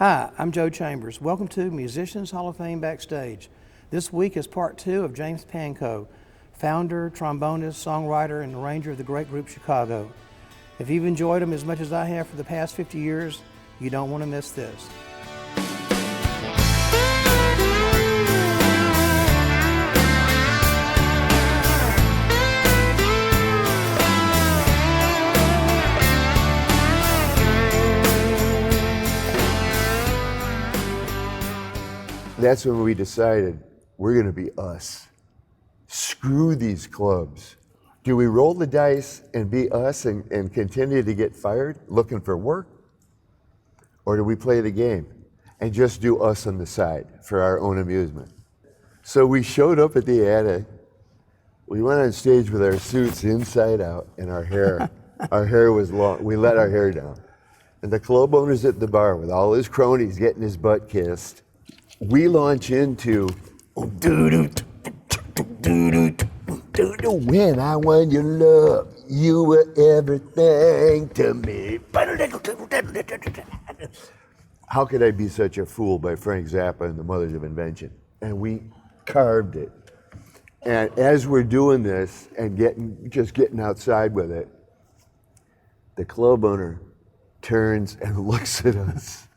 Hi, I'm Joe Chambers. Welcome to Musicians Hall of Fame Backstage. This week is part 2 of James Pankow, founder, trombonist, songwriter, and arranger of the great group Chicago. If you've enjoyed them as much as I have for the past 50 years, you don't want to miss this. That's when we decided we're going to be us. Screw these clubs. Do we roll the dice and be us and continue to get fired looking for work? Or do we play the game and just do us on the side for our own amusement? So we showed up at the attic. We went on stage with our suits inside out and our hair was long. We let our hair down. And the club owner's at the bar with all his cronies getting his butt kissed. We launch into when I won your love, you were everything to me. How could I be such a fool by Frank Zappa and the Mothers of Invention? And we carved it. And as we're doing this and getting outside with it, the club owner turns and looks at us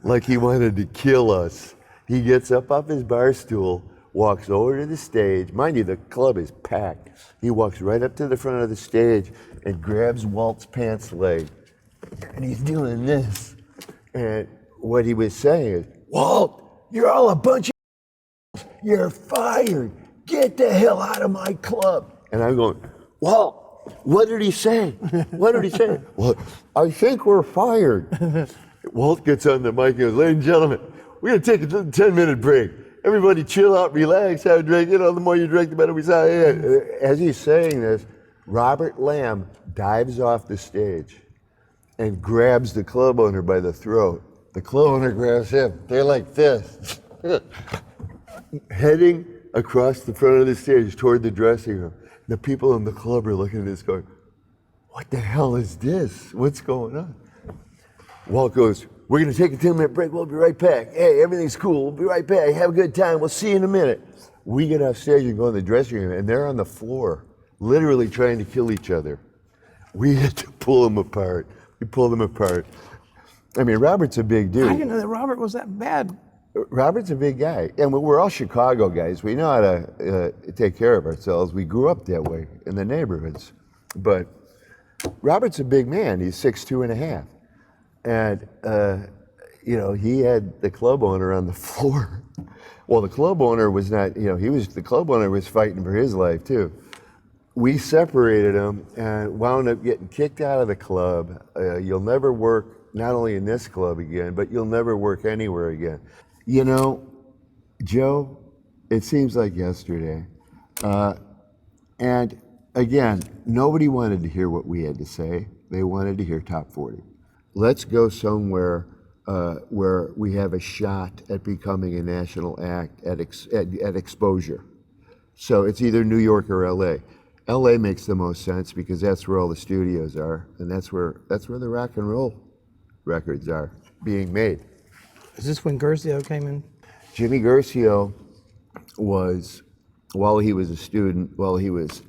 like he wanted to kill us. He gets up off his bar stool, walks over to the stage. Mind you, the club is packed. He walks right up to the front of the stage and grabs Walt's pants leg. And he's doing this. And what he was saying is, Walt, you're all a bunch of you're fired. Get the hell out of my club. And I'm going, Walt, what did he say? What did he say? Well, I think we're fired. Walt gets on the mic and goes, ladies and gentlemen, we're going to take a 10-minute break. Everybody chill out, relax, have a drink. You know, the more you drink, the better we sound. As he's saying this, Robert Lamb dives off the stage and grabs the club owner by the throat. The club owner grabs him. They're like this, heading across the front of the stage toward the dressing room. The people in the club are looking at this going, what the hell is this? What's going on? Walt goes, we're going to take a 10-minute break. We'll be right back. Hey, everything's cool. We'll be right back. Have a good time. We'll see you in a minute. We get off stage and go in the dressing room, and they're on the floor, literally trying to kill each other. We had to pull them apart. We pulled them apart. I mean, Robert's a big dude. I didn't know that Robert was that bad. Robert's a big guy. And we're all Chicago guys. We know how to take care of ourselves. We grew up that way in the neighborhoods. But Robert's a big man. He's 6'2.5". And, he had the club owner on the floor. Well, the club owner was not, the club owner was fighting for his life too. We separated him and wound up getting kicked out of the club. You'll never work, not only in this club again, but you'll never work anywhere again. You know, Joe, it seems like yesterday. And again, nobody wanted to hear what we had to say. They wanted to hear Top 40. Let's go somewhere where we have a shot at becoming a national act at exposure. So it's either New York or LA. LA makes the most sense because that's where all the studios are, and that's where the rock and roll records are being made. Is this when Guercio came in? Jimmy Guercio was, while he was a student, while he was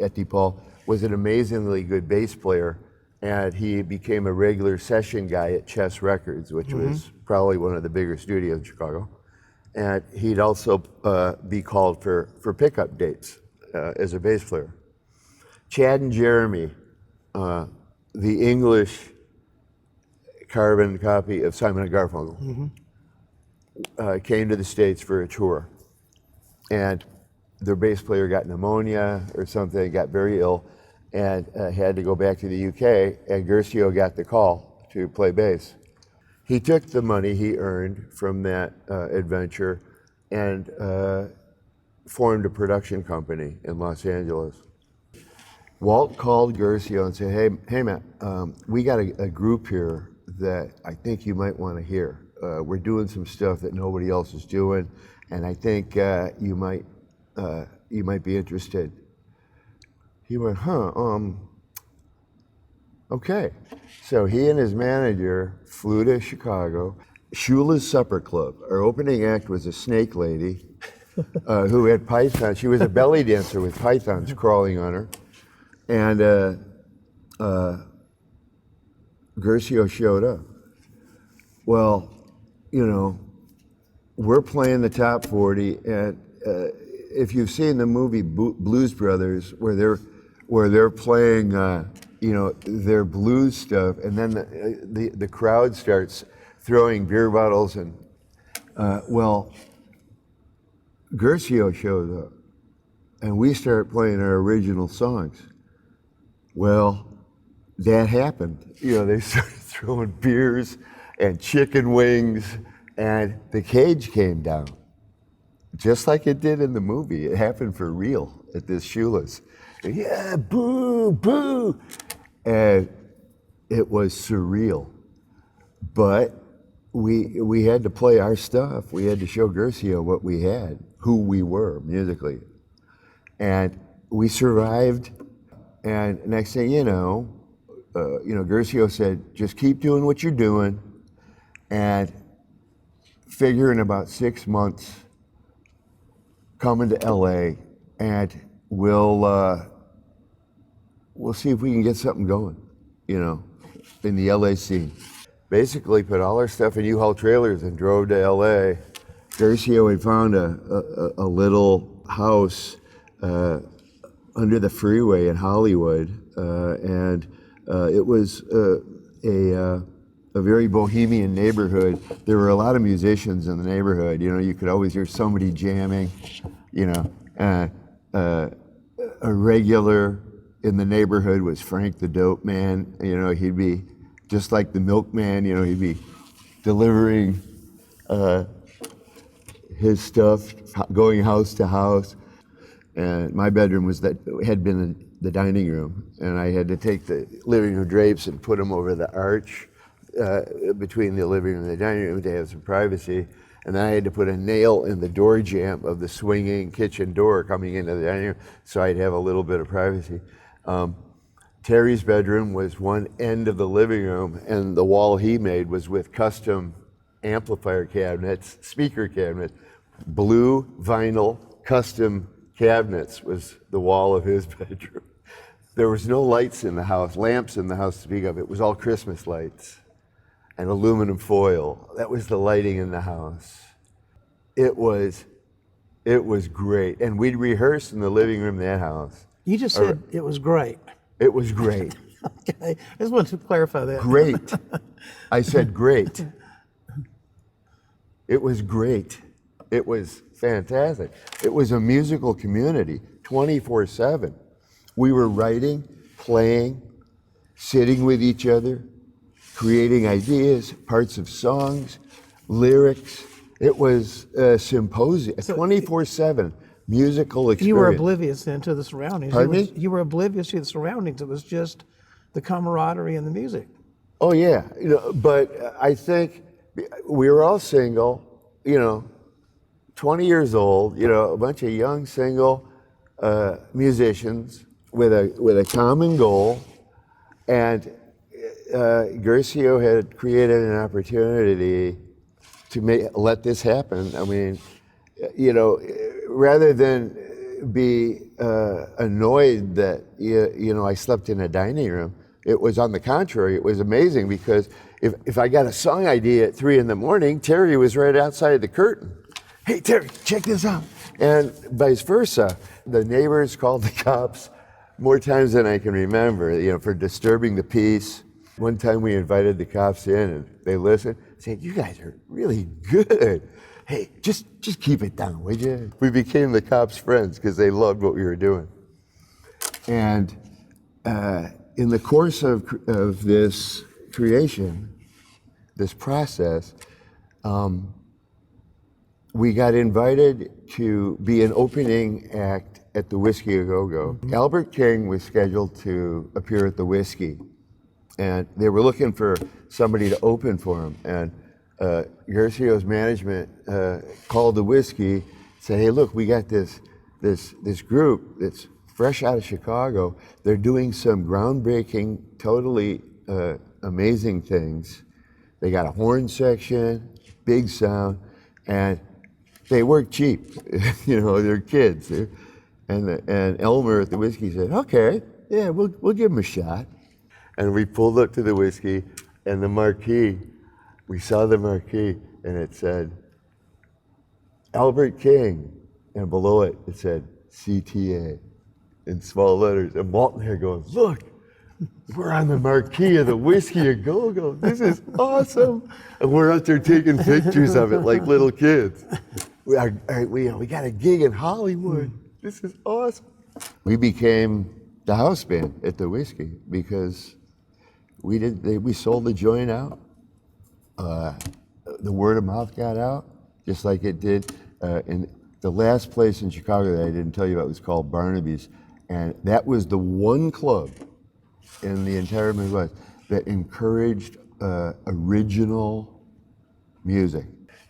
at DePaul, was an amazingly good bass player. And he became a regular session guy at Chess Records, which was probably one of the bigger studios in Chicago. And he'd also be called for pickup dates as a bass player. Chad and Jeremy, the English carbon copy of Simon & Garfunkel, came to the States for a tour. And their bass player got pneumonia or something, got very ill, and had to go back to the UK, and Guercio got the call to play bass. He took the money he earned from that adventure and formed a production company in Los Angeles. Walt called Guercio and said, hey man, we got a group here that I think you might want to hear. We're doing some stuff that nobody else is doing, and I think you might be interested. He went, okay. So he and his manager flew to Chicago, Shula's Supper Club. Our opening act was a snake lady who had pythons. She was a belly dancer with pythons crawling on her. And Gercio showed up. Well, we're playing the top 40, and if you've seen the movie Blues Brothers, where they're playing, their blues stuff, and then the crowd starts throwing beer bottles, and Gercio shows up, and we start playing our original songs. Well, that happened. They started throwing beers and chicken wings, and the cage came down, just like it did in the movie. It happened for real at this Shula's. Yeah, boo, boo. And it was surreal. But we had to play our stuff. We had to show Gercio what we had, who we were musically. And we survived. And next thing you know, Gercio said, just keep doing what you're doing. And figure in about 6 months, coming to LA, and we'll see if we can get something going, in the LA scene. Basically put all our stuff in U-Haul trailers and drove to LA. Gercio had found a little house under the freeway in Hollywood, and it was a very bohemian neighborhood. There were a lot of musicians in the neighborhood. You could always hear somebody jamming. A regular in the neighborhood was Frank the Dope Man. He'd be just like the milkman. He'd be delivering his stuff, going house to house. And my bedroom had been the dining room, and I had to take the living room drapes and put them over the arch between the living room and the dining room to have some privacy. And then I had to put a nail in the door jamb of the swinging kitchen door coming into the dining room so I'd have a little bit of privacy. Terry's bedroom was one end of the living room, and the wall he made was with custom amplifier cabinets, speaker cabinets, blue vinyl custom cabinets was the wall of his bedroom. There was no lights in the house, lamps in the house to speak of. It was all Christmas lights and aluminum foil. That was the lighting in the house. It was great. And we'd rehearse in the living room of that house. You just said it was great. It was great. Okay, I just wanted to clarify that. Great. I said great. It was great. It was fantastic. It was a musical community, 24/7. We were writing, playing, sitting with each other, creating ideas, parts of songs, lyrics. It was a symposium, a 24/7 musical experience. You were oblivious then to the surroundings. Pardon me? You were oblivious to the surroundings. It was just the camaraderie and the music. Oh yeah, but I think we were all single, 20 years old, a bunch of young single musicians with a common goal, and Gercio had created an opportunity to let this happen. I mean, rather than be annoyed that I slept in a dining room, it was on the contrary. It was amazing because if I got a song idea at 3 a.m, Terry was right outside the curtain. Hey Terry, check this out. And vice versa. The neighbors called the cops more times than I can remember, for disturbing the peace. One time we invited the cops in and they listened, said, "You guys are really good. Hey, just keep it down, would you?" We became the cops' friends because they loved what we were doing. And in the course of this creation, this process, we got invited to be an opening act at the Whiskey A Go-Go. Mm-hmm. Albert King was scheduled to appear at the Whiskey, and they were looking for somebody to open for him. And Gercio's management called the Whiskey, said, "Hey, look, we got this group that's fresh out of Chicago. They're doing some groundbreaking, totally amazing things. They got a horn section, big sound, and they weren't cheap. They're kids. And Elmer at the whiskey said, "Okay, yeah, we'll give them a shot." And we pulled up to the whiskey, and the marquee. We saw the marquee, and it said Albert King, and below it said CTA in small letters. And Walton here goes, "Look, we're on the marquee of the Whiskey a Go-Go. This is awesome!" And we're out there taking pictures of it like little kids. We got a gig in Hollywood. This is awesome. We became the house band at the Whiskey because we sold the joint out. The word of mouth got out, just like it did in the last place in Chicago that I didn't tell you about was called Barnaby's, and that was the one club in the entire Midwest that encouraged original music.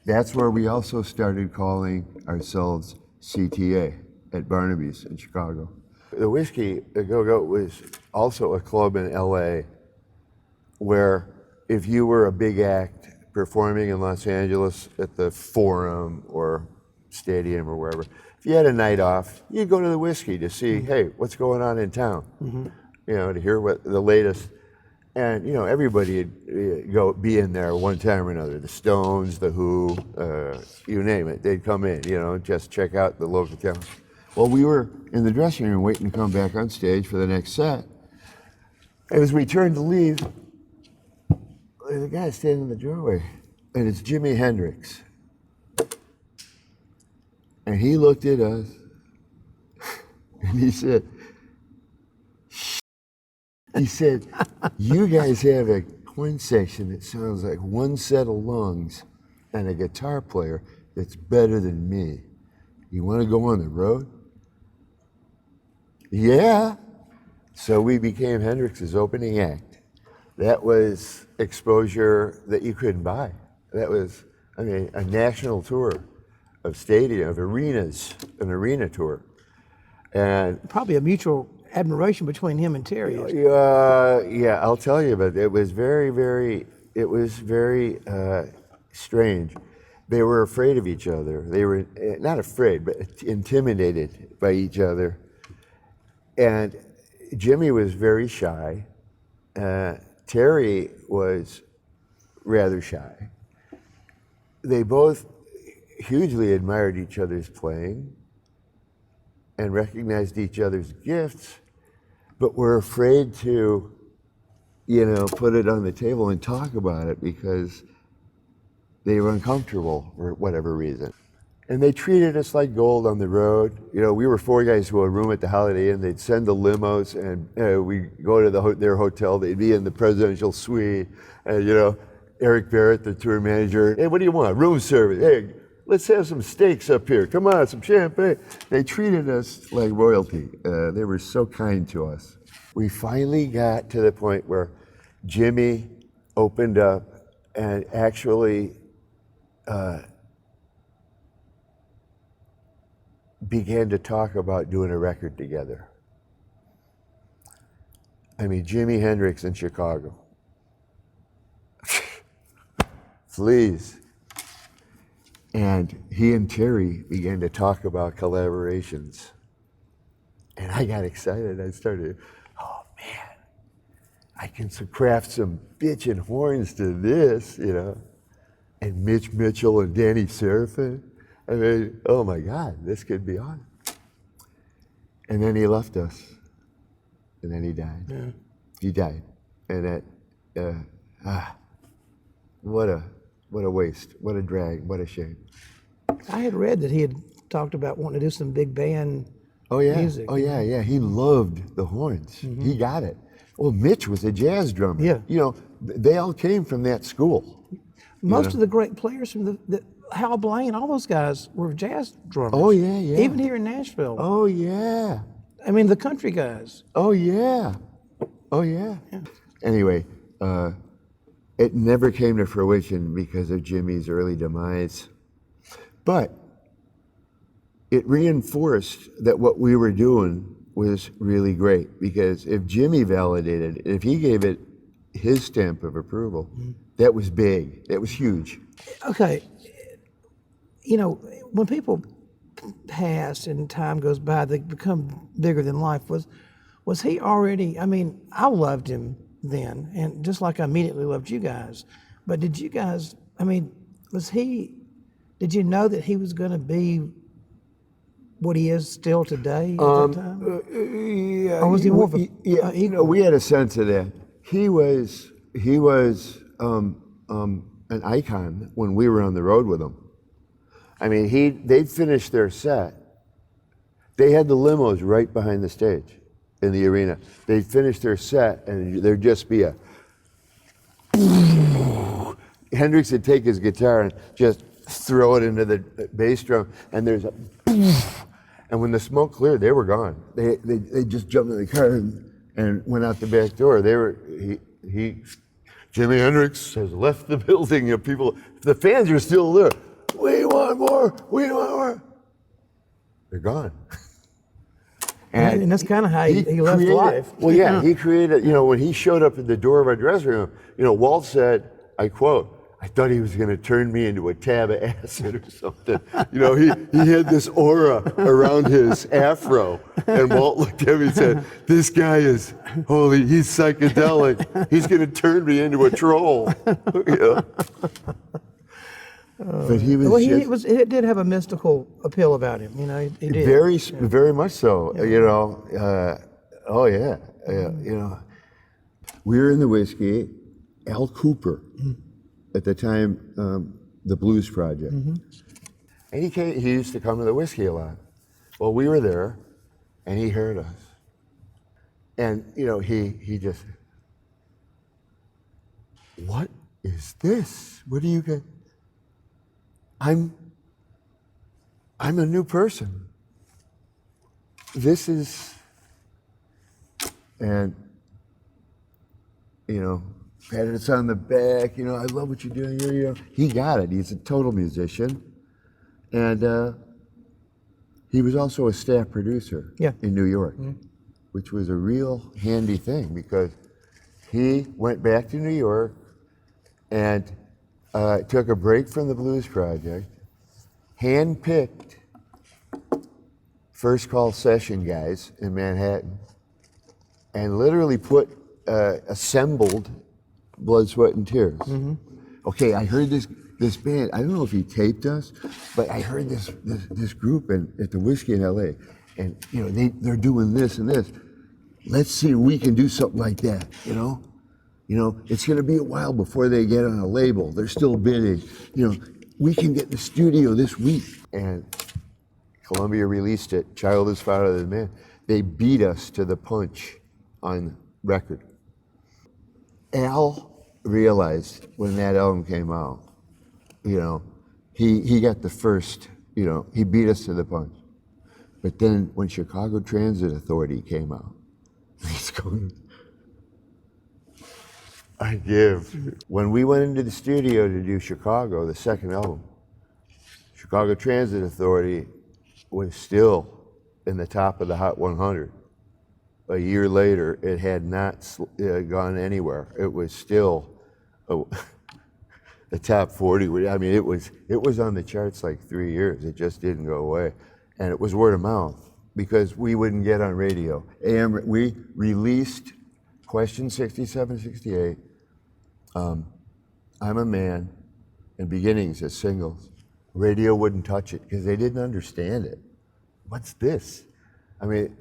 That's where we also started calling ourselves CTA at Barnaby's in Chicago. The Whiskey a Go-Go was also a club in LA where if you were a big act performing in Los Angeles at the Forum or Stadium or wherever, if you had a night off, you'd go to the Whiskey to see, hey, what's going on in town? To hear what the latest. And everybody would be in there one time or another. The Stones, the Who, you name it. They'd come in, just check out the local town. Well, we were in the dressing room waiting to come back on stage for the next set. And as we turned to leave, there's a guy standing in the doorway, and it's Jimi Hendrix. And he looked at us, and he said, "You guys have a horn section that sounds like one set of lungs and a guitar player that's better than me. You want to go on the road?" Yeah. So we became Hendrix's opening act. That was exposure that you couldn't buy. That was, a national tour of stadium, of arenas, an arena tour. And Probably a mutual admiration between him and Terry. yeah, I'll tell you about it. It was very strange. They were afraid of each other. They were not afraid, but intimidated by each other. And Jimi was very shy. Terry was rather shy. They both hugely admired each other's playing and recognized each other's gifts, but were afraid to, put it on the table and talk about it because they were uncomfortable for whatever reason. And they treated us like gold on the road. We were four guys who had a room at the Holiday Inn. They'd send the limos, and we'd go to their hotel. They'd be in the presidential suite. And, Eric Barrett, the tour manager, "Hey, what do you want? Room service. Hey, let's have some steaks up here. Come on, some champagne." They treated us like royalty. They were so kind to us. We finally got to the point where Jimi opened up and actually began to talk about doing a record together. Jimi Hendrix in Chicago. Please. And he and Terry began to talk about collaborations. And I got excited. I started, oh man, I can craft some bitchin' horns to this, And Mitch Mitchell and Danny Serafin. Oh my God, this could be on. And then he left us. And then he died. Yeah. He died. And what a waste, what a drag, what a shame. I had read that he had talked about wanting to do some big band music. Oh yeah. He loved the horns. He got it. Well, Mitch was a jazz drummer. Yeah. They all came from that school. Most of the great players from the Hal Blaine, all those guys were jazz drummers. Oh yeah. Even here in Nashville. Oh yeah. The country guys. Oh yeah. Anyway, it never came to fruition because of Jimi's early demise. But it reinforced that what we were doing was really great, because if Jimi validated, if he gave it his stamp of approval, that was big, that was huge. Okay, when people pass and time goes by, they become bigger than life. Was he already? I mean, I loved him then, and just like I immediately loved you guys. But did you guys? I mean, was he? Did you know that he was going to be what he is still today at that time? Yeah, Or was he more of a equal? we had a sense of that. He was an icon when we were on the road with him. I mean, they'd finished their set. They had the limos right behind the stage in the arena. They'd finish their set, and there'd just be a Hendrix would take his guitar and just throw it into the bass drum, and there's a and when the smoke cleared, they were gone. They just jumped in the car and went out the back door. Jimi Hendrix has left the building. The fans are still there. We want more. We want more. They're gone. And that's kind of how he left life. Well, yeah, he created, when he showed up at the door of our dressing room, Walt said, I quote, I thought he was going to turn me into a tab of acid or something. He had this aura around his afro. And Walt looked at me and said, this guy is, he's psychedelic. He's going to turn me into a troll. But he was. Well, it did have a mystical appeal about him. He did. Very much so. Yeah. Oh yeah. We were in the whiskey. Al Cooper, at the time, the Blues Project, and he used to come to the whiskey a lot. Well, we were there, and he heard us, and he just, what is this? What do you get? I'm a new person. This is, and patted us on the back. I love what you're doing here. He got it. He's a total musician, and he was also a staff producer in New York, which was a real handy thing because he went back to New York and took a break from the Blues Project, handpicked first call session guys in Manhattan, and literally assembled Blood, Sweat, and Tears. Okay, I heard this band. I don't know if he taped us, but I heard this group at the Whiskey in L.A. And they're doing this and this. Let's see if we can do something like that. It's going to be a while before they get on a label. They're still bidding. We can get in the studio this week. And Columbia released it. Child is Father than Man. They beat us to the punch on record. Al realized when that album came out, he got the first, he beat us to the punch. But then when Chicago Transit Authority came out, he's going, when we went into the studio to do Chicago, the second album, Chicago Transit Authority was still in the top of the Hot 100. A year later, it had not gone anywhere. It was still the top 40. I mean, it was on the charts like 3 years. It just didn't go away. And it was word of mouth because we wouldn't get on radio. We released Question 67, 68, I'm a Man, and Beginnings as singles. Radio wouldn't touch it because they didn't understand it. What's this? I mean,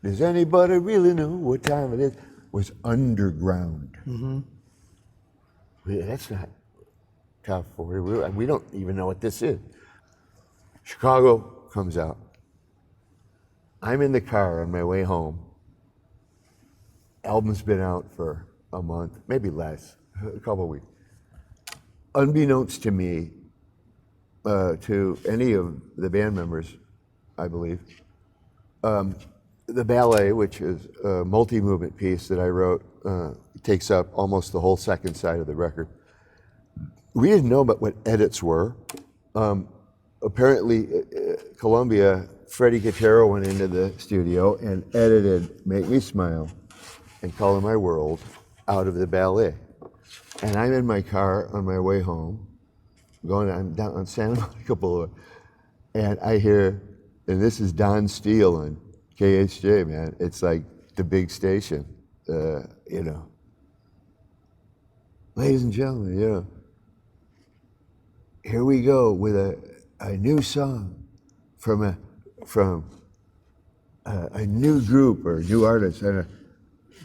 does anybody really know what time it is? It was underground. That's not top 40. We don't even know what this is. Chicago comes out. I'm in the car on my way home. Album's been out for a month, maybe less, a couple of weeks. Unbeknownst to me, to any of the band members, I believe, the ballet, which is a multi-movement piece that I wrote, takes up almost the whole second side of the record. We didn't know about what edits were. Apparently, Columbia, Freddie Cotero went into the studio and edited Make Me Smile and Color My World out of the ballet. And I'm in my car on my way home, going on down on Santa Monica Boulevard, and I hear, and this is Don Steele on KHJ, man. It's like the big station, you know. Ladies and gentlemen, you know, here we go with a new song from a new group or a new artist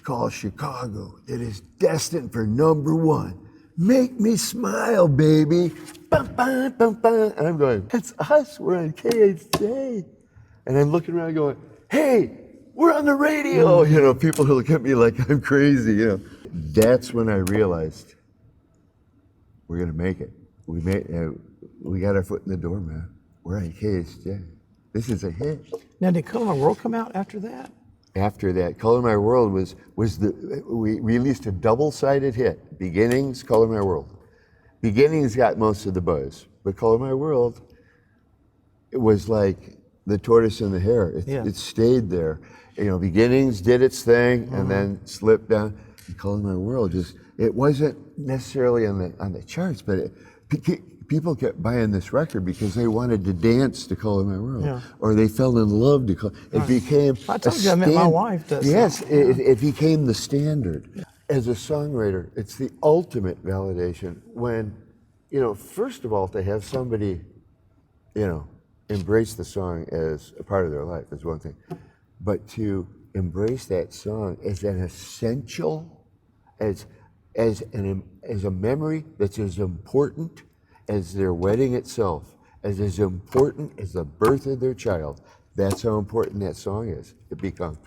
called Chicago that is destined for #1. Make me smile, baby. Bum, bum, bum, bum. And I'm going, that's us. We're on KHJ. And I'm looking around going, hey, we're on the radio. You know, people who look at me like I'm crazy, you know. That's when I realized we're going to make it. We got our foot in the door, man. We're on KHJ. This is a hit. Now, did Color My World come out after that? After that, Color My World we released a double-sided hit. Beginnings, Color My World. Beginnings got most of the buzz, but Color My World, it was like the tortoise and the hare. It stayed there. You know, Beginnings did its thing and then slipped down. And Color My World it wasn't necessarily on the charts, but people kept buying this record because they wanted to dance to Color My World, or they fell in love to Color. It became. I told you I met my wife. Yes, it became the standard. As a songwriter, it's the ultimate validation when, you know, first of all, to have somebody, you know, embrace the song as a part of their life is one thing, but to embrace that song as an essential, as a memory that's as important as their wedding itself, as important as the birth of their child. That's how important that song is to become.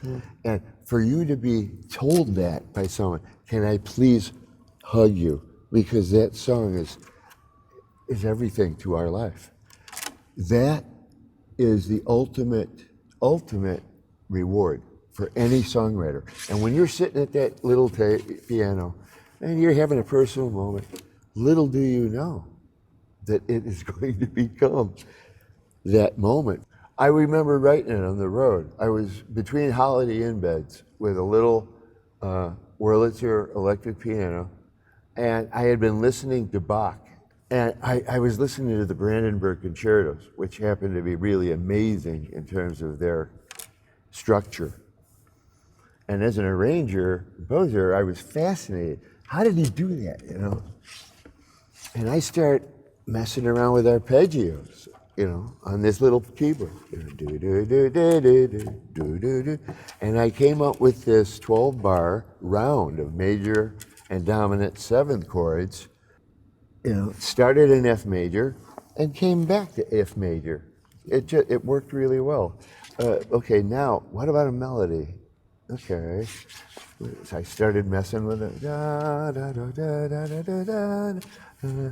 And for you to be told that by someone, can I please hug you? Because that song is everything to our life. That is the ultimate reward for any songwriter. And when you're sitting at that little piano and you're having a personal moment, little do you know that it is going to become that moment. I remember writing it on the road. I was between Holiday Inn beds with a little Wurlitzer electric piano, and I had been listening to Bach. And I was listening to the Brandenburg Concertos, which happened to be really amazing in terms of their structure. And as an arranger, composer, I was fascinated. How did he do that, you know? And I start messing around with arpeggios, you know, on this little keyboard. And I came up with this 12-bar round of major and dominant seventh chords. You know, started in F major and came back to F major. It worked really well. Okay, now what about a melody? Okay, so I started messing with it. Da, da, da, da, da, da, da, da.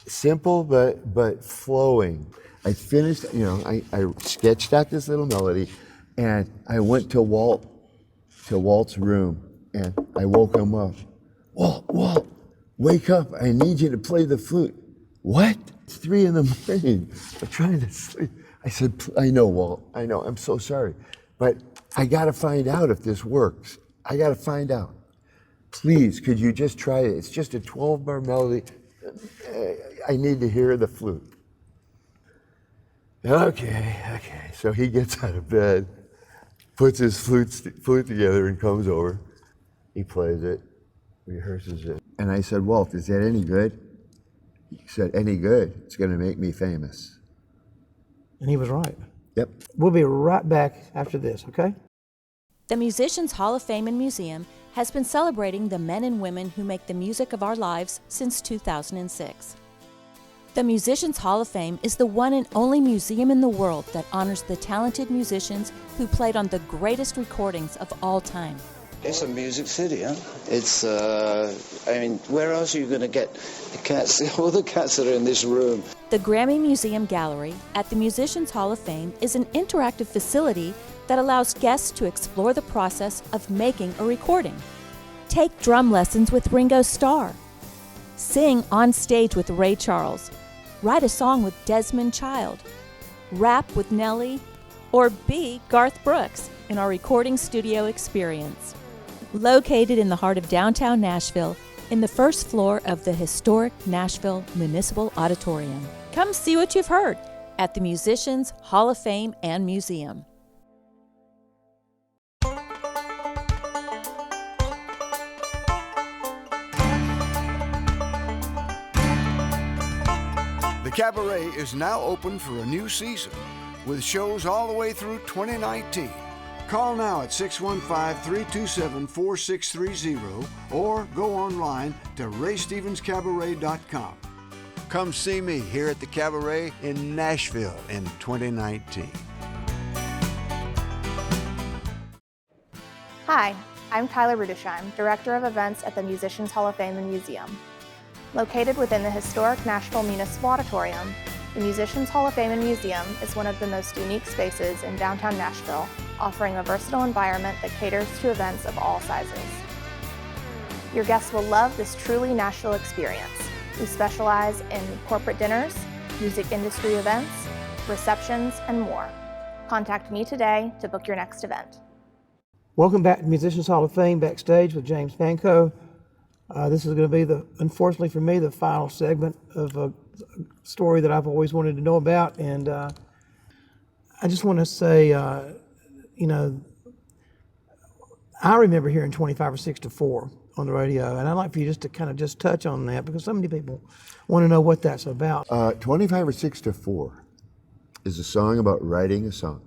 Simple but flowing. I finished. You know, I sketched out this little melody, and I went to Walt's room, and I woke him up. Walt. Wake up, I need you to play the flute. What? It's 3 a.m. I'm trying to sleep. I said, I know, Walt, I know, I'm so sorry. But I gotta find out if this works. I gotta find out. Please, could you just try it? It's just a 12-bar melody. I need to hear the flute. Okay. So he gets out of bed, puts his flute together and comes over. He plays it, rehearses it. And I said, Walt, is that any good? He said, any good? It's going to make me famous. And he was right. Yep. We'll be right back after this, okay? The Musicians Hall of Fame and Museum has been celebrating the men and women who make the music of our lives since 2006. The Musicians Hall of Fame is the one and only museum in the world that honors the talented musicians who played on the greatest recordings of all time. It's a music city, huh? It's, I mean, where else are you going to get the cats, all the cats that are in this room? The Grammy Museum Gallery at the Musicians Hall of Fame is an interactive facility that allows guests to explore the process of making a recording. Take drum lessons with Ringo Starr. Sing on stage with Ray Charles. Write a song with Desmond Child. Rap with Nelly. Or be Garth Brooks in our recording studio experience. Located in the heart of downtown Nashville, in the first floor of the historic Nashville Municipal Auditorium. Come see what you've heard at the Musicians Hall of Fame and Museum. The Cabaret is now open for a new season with shows all the way through 2019. Call now at 615-327-4630 or go online to RayStevensCabaret.com. Come see me here at the Cabaret in Nashville in 2019. Hi, I'm Kyla Rudesheim, Director of Events at the Musicians Hall of Fame and Museum. Located within the historic Nashville Municipal Auditorium, the Musicians Hall of Fame and Museum is one of the most unique spaces in downtown Nashville, offering a versatile environment that caters to events of all sizes. Your guests will love this truly Nashville experience. We specialize in corporate dinners, music industry events, receptions, and more. Contact me today to book your next event. Welcome back to Musicians Hall of Fame Backstage with James Pankow. This is going to be, unfortunately for me, the final segment of a story that I've always wanted to know about. And I just want to say, I remember hearing 25 or 6 to 4 on the radio. And I'd like for you just to kind of just touch on that because so many people want to know what that's about. 25 or 6 to 4 is a song about writing a song.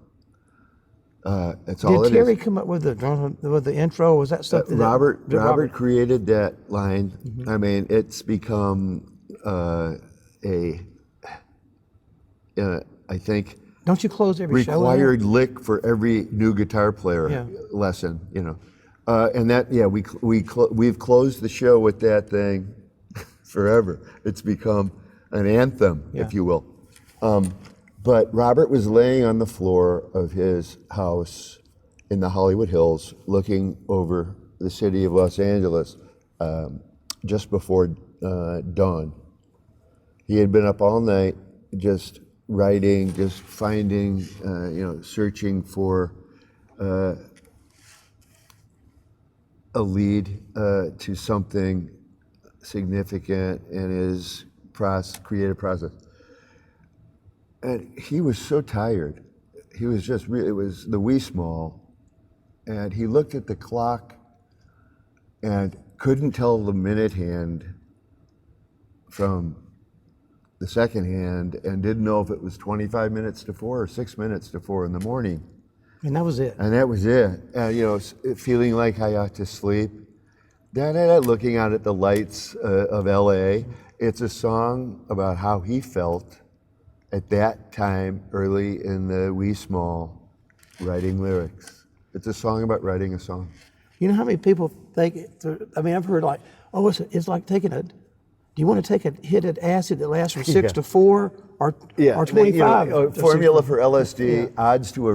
That's all it is. Did Terry come up with the intro? Was that something Robert created that line. Mm-hmm. I mean, it's become I think. Don't you close every show? Required lick for every new guitar player lesson, and that we've closed the show with that thing forever. It's become an anthem, if you will. But Robert was laying on the floor of his house in the Hollywood Hills, looking over the city of Los Angeles just before dawn. He had been up all night just writing, just finding, searching for a lead to something significant in his creative process. And he was so tired. He was just really, it was the wee small. And he looked at the clock and couldn't tell the minute hand from the second hand and didn't know if it was 25 minutes to 4 or 6 minutes to 4 in the morning. And that was it. And that was it. Feeling like I ought to sleep. Looking out at the lights of LA. It's a song about how he felt at that time, early in the wee small, writing lyrics. It's a song about writing a song. You know how many people think, I've heard it's like taking do you want to take a hit of acid that lasts from 6 to 4 or 25? Formula for LSD, odds to a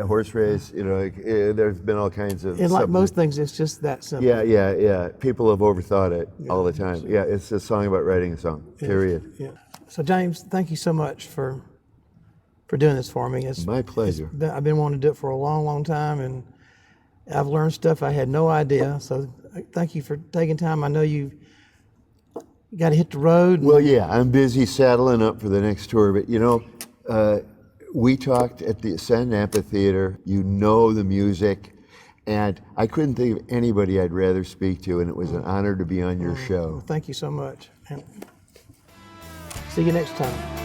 horse race, there's been all kinds of. And like most things, it's just that simple. Yeah. People have overthought it all the time. Yeah, it's a song about writing a song, period. Yeah. So James, thank you so much for doing this for me. It's my pleasure. I've been wanting to do it for a long, long time, and I've learned stuff I had no idea. So thank you for taking time. I know you got to hit the road. Well, yeah, I'm busy saddling up for the next tour, but we talked at the Ascend Amphitheater. You know the music, and I couldn't think of anybody I'd rather speak to, and it was an honor to be on your show. Well, thank you so much. And see you next time.